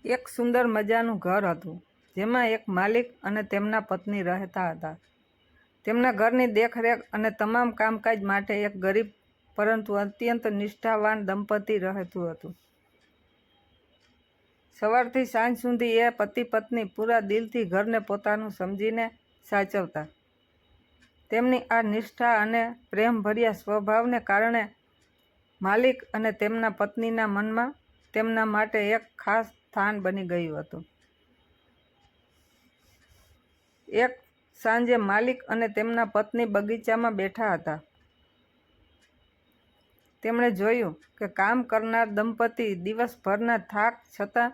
એક સુંદર મજાનું ઘર હતું, જેમાં એક માલિક અને તેમના પત્ની રહેતા હતા. તેમના ઘરની દેખરેખ અને તમામ કામકાજ માટે એક ગરીબ પરંતુ અત્યંત નિષ્ઠાવાન દંપતી રહેતું હતું. સવારથી સાંજ સુધી એ પતિ પત્ની પૂરા દિલથી ઘરને પોતાનું સમજીને સાચવતા. તેમની આ નિષ્ઠા અને પ્રેમભર્યા સ્વભાવને કારણે માલિક અને તેમના પત્નીના મનમાં તેમના માટે એક ખાસ સ્થાન બની ગયું હતું. એક સાંજે માલિક અને તેમના પત્ની બગીચામાં બેઠા હતા. તેમણે જોયું કે કામ કરનાર દંપતી દિવસભરના થાક છતાં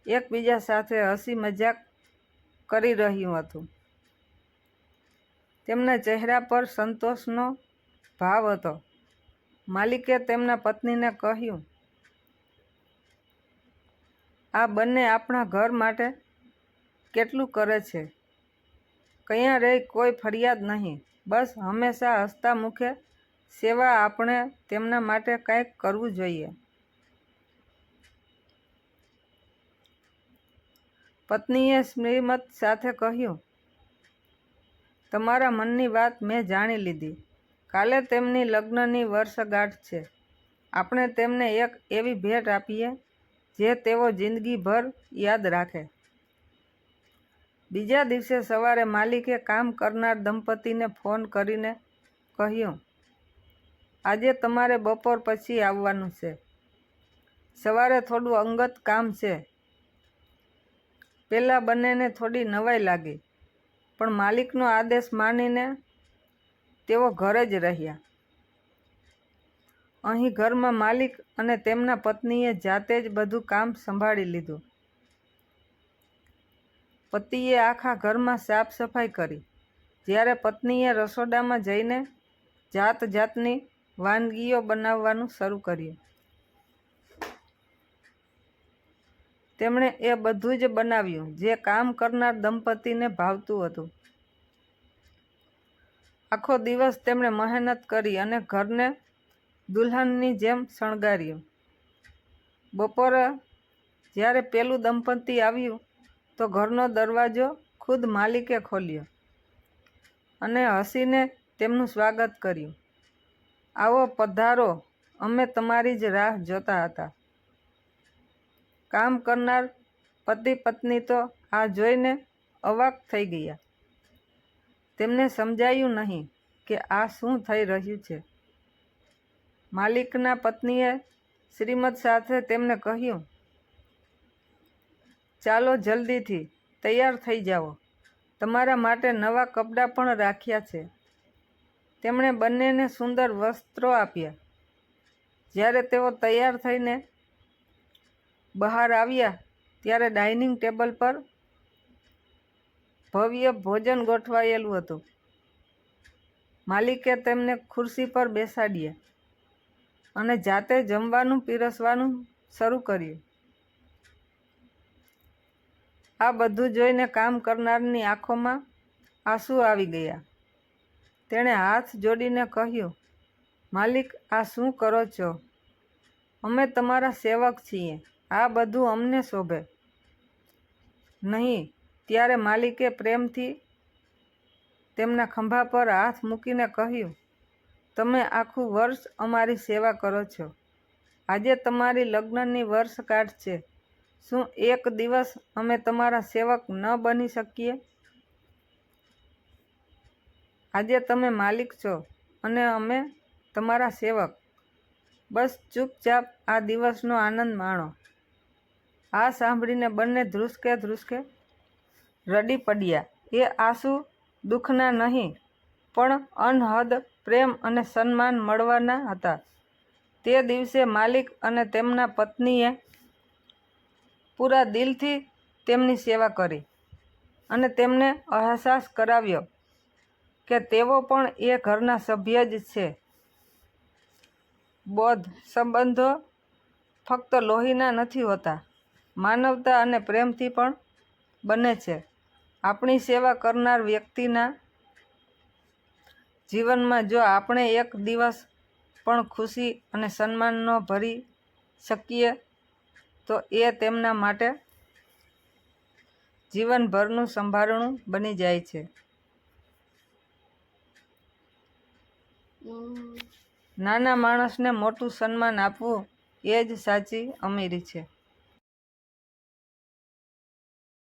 એકબીજા સાથે હસી મજાક કરી રહ્યું હતું. તેમના ચહેરા પર સંતોષનો ભાવ હતો. માલિકે તેમના પત્નીને કહ્યું, "આ બંને આપણા ઘર માટે કેટલું કરે છે. કયાં રહી કોઈ ફરિયાદ નહીં, બસ હંમેશા હસતા મુખે સેવા. આપણે તેમના માટે કંઈક કરવું જોઈએ." પત્નીએ શ્રીમત સાથે કહ્યું, "તમારા મનની વાત મેં જાણી લીધી. કાલે તેમની લગ્નની વર્ષગાંઠ છે. આપણે તેમને એક એવી ભેટ આપીએ જે તેઓ જિંદગીભર યાદ રાખે." બીજા દિવસે સવારે માલિકે કામ કરનાર દંપતીને ફોન કરીને કહ્યું, "આજે તમારે બપોર પછી આવવાનું છે. સવારે થોડું અંગત કામ છે." પહેલાં બંનેને થોડી નવાઈ લાગી, પણ માલિકનો આદેશ માનીને તેઓ ઘરે જ રહ્યા. અહીં ઘરમાં માલિક અને તેમના પત્નીએ જાતે જ બધું કામ સંભાળી લીધું. પતિએ આખા ઘરમાં સાફ સફાઈ કરી, જ્યારે પત્નીએ રસોડામાં જઈને જાત જાતની વાનગીઓ બનાવવાનું શરૂ કર્યું. તેમણે એ બધું જ બનાવ્યું જે કામ કરનાર દંપતીને ભાવતું હતું. આખો દિવસ તેમણે મહેનત કરી અને ઘરને દુલ્હનની જેમ શણગાર્યું. બપોરે જ્યારે પેલું દંપતી આવ્યું તો ઘરનો દરવાજો ખુદ માલિકે ખોલ્યો અને હસીને તેમનું સ્વાગત કર્યું. "આવો, પધારો, અમે તમારી જ રાહ જોતા હતા." કામ કરનાર પતિ પત્ની તો આ જોઈને અવાક થઈ ગયા. તેમને સમજાયું નહીં કે આ શું થઈ રહ્યું છે. માલિકના પત્નીએ શ્રીમત સાથે તેમને કહ્યું, "ચાલો જલ્દીથી તૈયાર થઈ જાઓ. તમારા માટે નવા કપડાં પણ રાખ્યા છે." તેમણે બંનેને સુંદર વસ્ત્રો આપ્યા. જ્યારે તેઓ તૈયાર થઈને બહાર આવ્યા ત્યારે ડાઇનિંગ ટેબલ પર ભવ્ય ભોજન ગોઠવાયેલું હતું. માલિકે તેમને ખુરશી પર બેસાડ્યા અને જાતે જમવાનું પીરસવાનું શરૂ કર્યું. આ બધું જોઈને કામ કરનારની આંખોમાં આંસુ આવી ગયા. તેણે હાથ જોડીને કહ્યું, "માલિક, આ શું કરો છો? અમે તમારા સેવક છીએ. આ બધું અમને શોભે નહીં." ત્યારે માલિકે પ્રેમથી તેમના ખભા પર હાથ મૂકીને કહ્યું, "તમે આખું વર્ષ અમારી સેવા કરો છો. આજે તમારી લગ્નની વર્ષગાંઠ છે. શું એક દિવસ અમે તમારા સેવક ન બની શકીએ? આજે તમે માલિક છો અને અમે તમારા સેવક. બસ ચૂપચાપ આ દિવસનો આનંદ માણો." આ સાંભળીને બંને ધ્રુસકે ધ્રુસકે રડી પડ્યા. એ આંસુ દુઃખના નહીં, પણ અનહદ પ્રેમ અને સન્માન મળવાના હતા. તે દિવસે માલિક અને તેમના પત્નીએ પૂરા દિલથી તેમની સેવા કરી અને તેમને અહેસાસ કરાવ્યો કે તેઓ પણ એ ઘરના સભ્ય જ છે. બૌદ્ધ સંબંધો ફક્ત લોહીના નથી હોતા, માનવતા અને પ્રેમથી પણ બને છે. આપણી સેવા કરનાર વ્યક્તિના જીવનમાં જો આપણે એક દિવસ પણ ખુશી અને સન્માનનો ભરી શકીએ તો એ તેમના માટે જીવનભરનું સંભાળણું બની જાય છે. નાના માણસને મોટું સન્માન આપવું એ જ સાચી અમીરી છે.